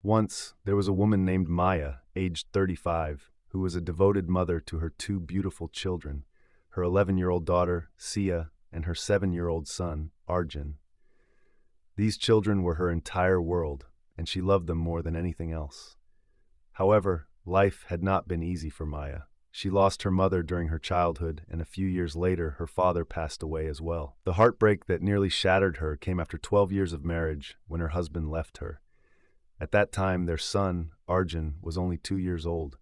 Once, there was a woman named Maya, aged 35, who was a devoted mother to her two beautiful children, her 11-year-old daughter, Sia, and her 7-year-old son, Arjun. These children were her entire world, and she loved them more than anything else. However, life had not been easy for Maya. She lost her mother during her childhood, and a few years later, her father passed away as well. The heartbreak that nearly shattered her came after 12 years of marriage when her husband left her. At that time, their son, Arjun, was only 2 years old.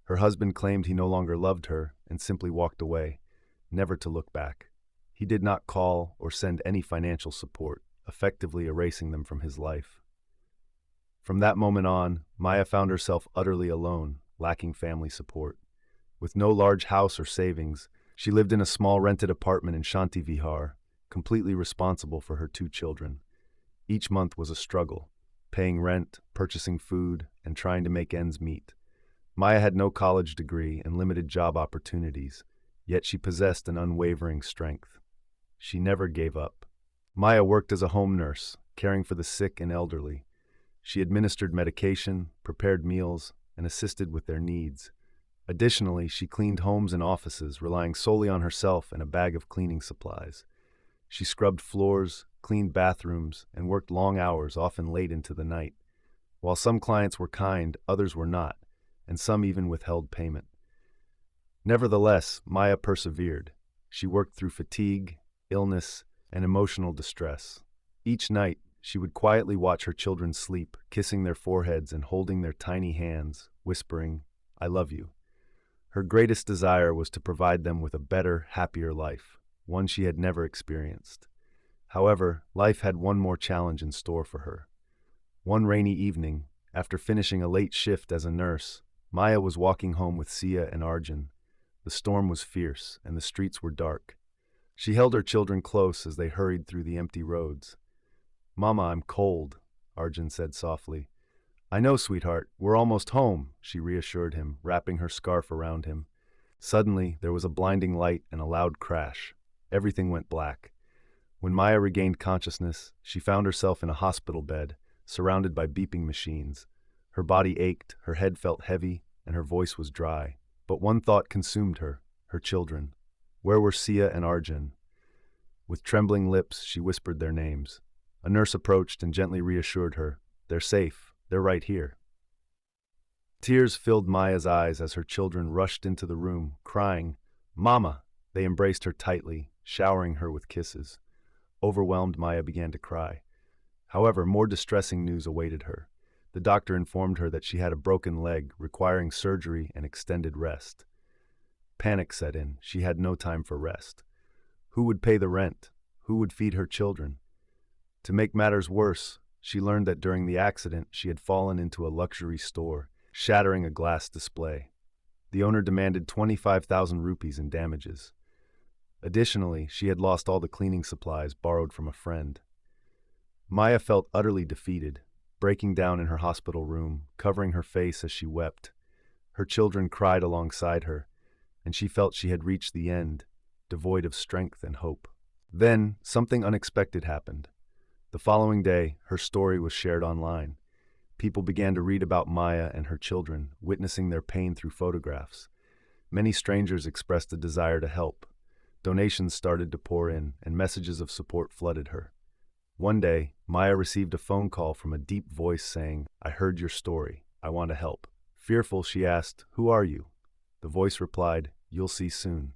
Her husband claimed he no longer loved her and simply walked away, never to look back. He did not call or send any financial support, effectively erasing them from his life. From that moment on, Maya found herself utterly alone, lacking family support. With no large house or savings, she lived in a small rented apartment in Shanti Vihar, completely responsible for her two children. Each month was a struggle, paying rent, purchasing food, and trying to make ends meet. Maya had no college degree and limited job opportunities, yet she possessed an unwavering strength. She never gave up. Maya worked as a home nurse, caring for the sick and elderly. She administered medication, prepared meals, and assisted with their needs. Additionally, she cleaned homes and offices, relying solely on herself and a bag of cleaning supplies. She scrubbed floors, cleaned bathrooms, and worked long hours, often late into the night. While some clients were kind, others were not, and some even withheld payment. Nevertheless, Maya persevered. She worked through fatigue, illness, and emotional distress. Each night, she would quietly watch her children sleep, kissing their foreheads and holding their tiny hands, whispering, "I love you." Her greatest desire was to provide them with a better, happier life, one she had never experienced. However, life had one more challenge in store for her. One rainy evening, after finishing a late shift as a nurse, Maya was walking home with Sia and Arjun. The storm was fierce, and the streets were dark. She held her children close as they hurried through the empty roads. "Mama, I'm cold," Arjun said softly. "I know, sweetheart. We're almost home," she reassured him, wrapping her scarf around him. Suddenly, there was a blinding light and a loud crash. Everything went black. When Maya regained consciousness, she found herself in a hospital bed, surrounded by beeping machines. Her body ached, her head felt heavy, and her voice was dry. But one thought consumed her: her children. Where were Sia and Arjun? With trembling lips, she whispered their names. A nurse approached and gently reassured her. "They're safe. They're right here." Tears filled Maya's eyes as her children rushed into the room, crying, "Mama!" They embraced her tightly, showering her with kisses. Overwhelmed, Maya began to cry. However, more distressing news awaited her. The doctor informed her that she had a broken leg, requiring surgery and extended rest. Panic set in. She had no time for rest. Who would pay the rent? Who would feed her children? To make matters worse, she learned that during the accident, she had fallen into a luxury store, shattering a glass display. The owner demanded 25,000 rupees in damages. Additionally, she had lost all the cleaning supplies borrowed from a friend. Maya felt utterly defeated, breaking down in her hospital room, covering her face as she wept. Her children cried alongside her, and she felt she had reached the end, devoid of strength and hope. Then, something unexpected happened. The following day, her story was shared online. People began to read about Maya and her children, witnessing their pain through photographs. Many strangers expressed a desire to help. Donations started to pour in, and messages of support flooded her. One day, Maya received a phone call from a deep voice saying, "I heard your story. I want to help." Fearful, she asked, "Who are you?" The voice replied, "You'll see soon."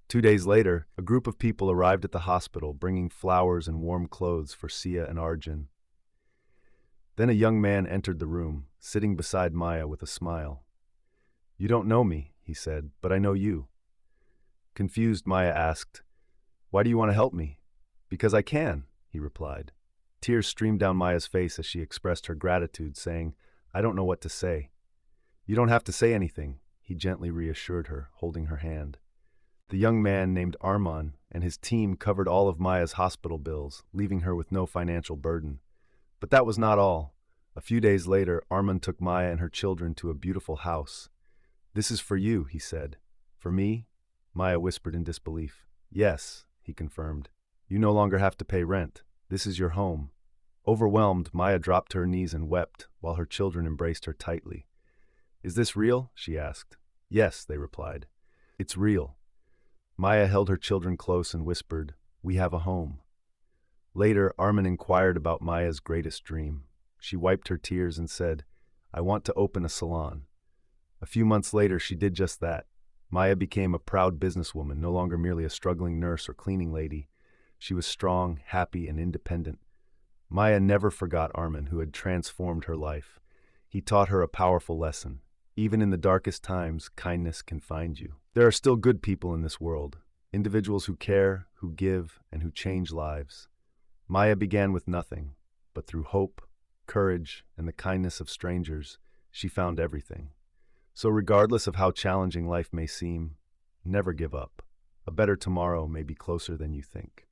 2 days later, a group of people arrived at the hospital, bringing flowers and warm clothes for Sia and Arjun. Then a young man entered the room, sitting beside Maya with a smile. "You don't know me," he said, "but I know you." Confused, Maya asked, "Why do you want to help me?" "Because I can," he replied. Tears streamed down Maya's face as she expressed her gratitude, saying, "I don't know what to say." "You don't have to say anything," he gently reassured her, holding her hand. The young man named Arman and his team covered all of Maya's hospital bills, leaving her with no financial burden. But that was not all. A few days later, Arman took Maya and her children to a beautiful house. "This is for you," he said. "For me?" Maya whispered in disbelief. "Yes," he confirmed. "You no longer have to pay rent. This is your home." Overwhelmed, Maya dropped to her knees and wept, while her children embraced her tightly. "Is this real?" she asked. "Yes," they replied. "It's real." Maya held her children close and whispered, "We have a home." Later, Armin inquired about Maya's greatest dream. She wiped her tears and said, "I want to open a salon." A few months later, she did just that. Maya became a proud businesswoman, no longer merely a struggling nurse or cleaning lady. She was strong, happy, and independent. Maya never forgot Armin, who had transformed her life. He taught her a powerful lesson. Even in the darkest times, kindness can find you. There are still good people in this world, individuals who care, who give, and who change lives. Maya began with nothing, but through hope, courage, and the kindness of strangers, she found everything. So regardless of how challenging life may seem, never give up. A better tomorrow may be closer than you think.